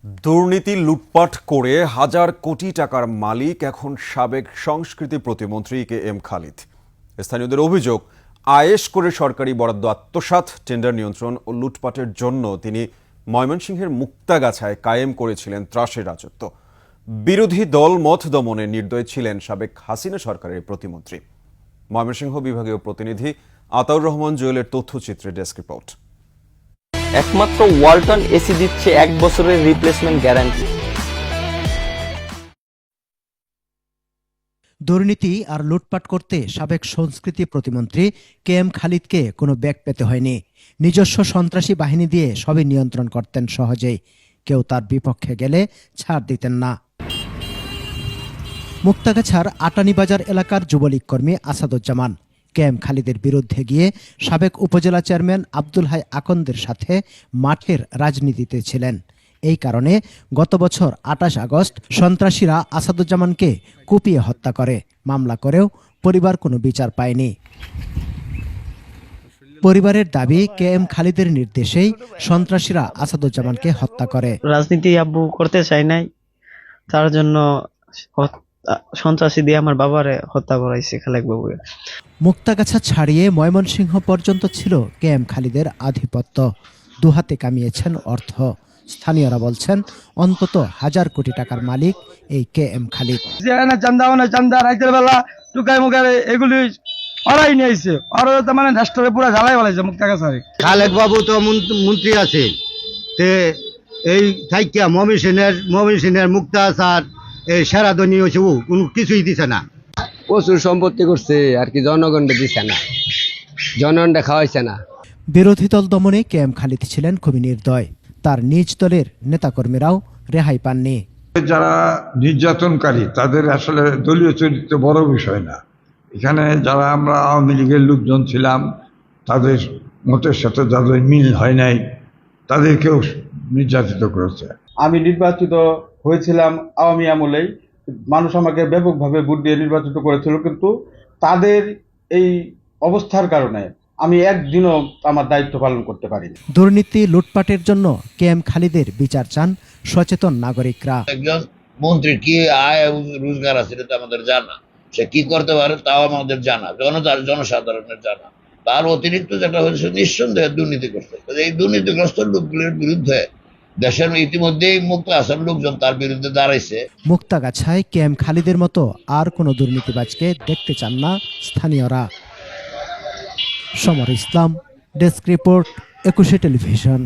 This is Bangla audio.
দুর্নীতি লুটপাট করে হাজার কোটি টাকার মালিক এখন সাবেক সংস্কৃতি প্রতিমন্ত্রী কে এম খালিদ। স্থানীয়দের অভিযোগ, আয়েশ করে সরকারি বরাদ্দ আত্মসাৎ, টেন্ডার নিয়ন্ত্রণ ও লুটপাটের জন্য তিনি ময়মনসিংহের মুক্তাগাছায় কায়েম করেছিলেন ত্রাসের রাজত্ব। বিরোধী দল মত দমনে নির্দয় ছিলেন সাবেক হাসিনা সরকারের প্রতিমন্ত্রী। ময়মনসিংহ বিভাগীয় প্রতিনিধি আতাউর রহমান জুয়েলের তথ্যচিত্রে ডেস্ক রিপোর্ট। একমাত্র ওয়ালটন এসি দিচ্ছে 1 বছরের রিপ্লেসমেন্ট গ্যারান্টি। দুর্নীতি আর লুটপাট করতে সাবেক সংস্কৃতি প্রতিমন্ত্রী কে এম খালিদকে কোনো ব্যাগ পেতে হয়নি। নিজস্ব সন্ত্রাসী বাহিনী দিয়ে সবই নিয়ন্ত্রণ করতেন সহজেই। কেউ তার বিপক্ষে গেলে ছাড় দিতেন না। মুক্তাগাছার আটানীবাজার এলাকার যুবলীগ কর্মী আসাদুজ্জামান কে এম খালিদের বিরুদ্ধে গিয়ে সাবেক উপজেলা চেয়ারম্যান আব্দুল হাই আকন্দের সাথে মাঠের রাজনীতিতে ছিলেন। এই কারণে গত বছর 28 আগস্ট সন্ত্রাসীরা আসাদুজ্জামানকে কুপিয়ে হত্যা করে। মামলা করেও পরিবার কোনো বিচার পায়নি। পরিবারের দাবি, কে এম খালিদের নির্দেশেই সন্ত্রাসীরা আসাদুজ্জামানকে হত্যা করে। রাজনীতি আব্বু করতে চাই নাই, তার জন্য সন্ত্রাসী দিয়ে আমার বাবারে হত্যা করাইছে খালেক বাবু। মুক্তাগাছা ছাড়িয়ে ময়মনসিংহ পর্যন্ত ছিল কে এম খালিদের আধিপত্য। দুহাতে কামিয়েছেন অর্থ। স্থানীয়রা বলছেন অন্তত 1000 কোটি টাকার মালিক এই কে এম খালিদ। চান্দা রাতের বেলা টুকাই মুখারে এগুলি ওরাই নিয়েছে, ওরা তো মানে রাষ্ট্রে পুরো ঝালাই বলাইছে মুক্তাগাছারে। খালেক বাবু তো মন্ত্রী আছে, তে এই থাইকা ময়মনসিংহের মুক্তাগাছার এই সেরাদনি হয়েছে, ও কোনো কিছুই দিছে না। প্রচুর সম্পত্তি করছে আর কি, জনগণকে দিচ্ছে না, জনগণটা খাওয়াইছে না। বিরোধী দল দমনে কে এম খালিদ ছিলেন খুবই নির্দয়। তার নিজ দলের নেতাকর্মীরাও রেহাই পাননি। যারা নির্যাতনকারী তাদের আসলে দলীয় চরিত্র বড় বিষয় না। এখানে যারা আমরা আওয়ামী লীগের লোকজন ছিলাম, তাদের মতের সাথে যাদের মিল হয় নাই, তাদেরকেও নির্যাতিত করেছে। আমি নির্বাচিত হয়েছিলাম আওয়ামী আমলেই, মানুষ আমাকে ব্যাপকভাবে ভোট দিয়ে নির্বাচিত করেছিল, কিন্তু তাদের এই অবস্থার কারণে আমি একদিনও আমার দায়িত্ব পালন করতে পারিনি। দুর্নীতি লুটপাটের জন্য কে এম খালিদের বিচার চান সচেতন নাগরিকরা। একজন মন্ত্রীর কি আয় রোজগার আছে এটা তো আমাদের জানা, সে কি করতে পারে তাও আমাদের জানা, জনসাধারণের জানা। তার অতিরিক্ত যেটা হচ্ছে নিঃসন্দেহে দুর্নীতি করছে। এই দুর্নীতিগ্রস্ত লোকগুলির বিরুদ্ধে দেশের ইতিমধ্যেই মুক্ত আসার লোকজন তার বিরুদ্ধে দাঁড়াইছে। মুক্তাগাছায় কে এম খালিদের মতো আর কোনো দুর্নীতিবাজকে দেখতে চান না স্থানীয়রা। সমর ইসলাম, ডেস্ক রিপোর্ট, 21 টেলিভিশন।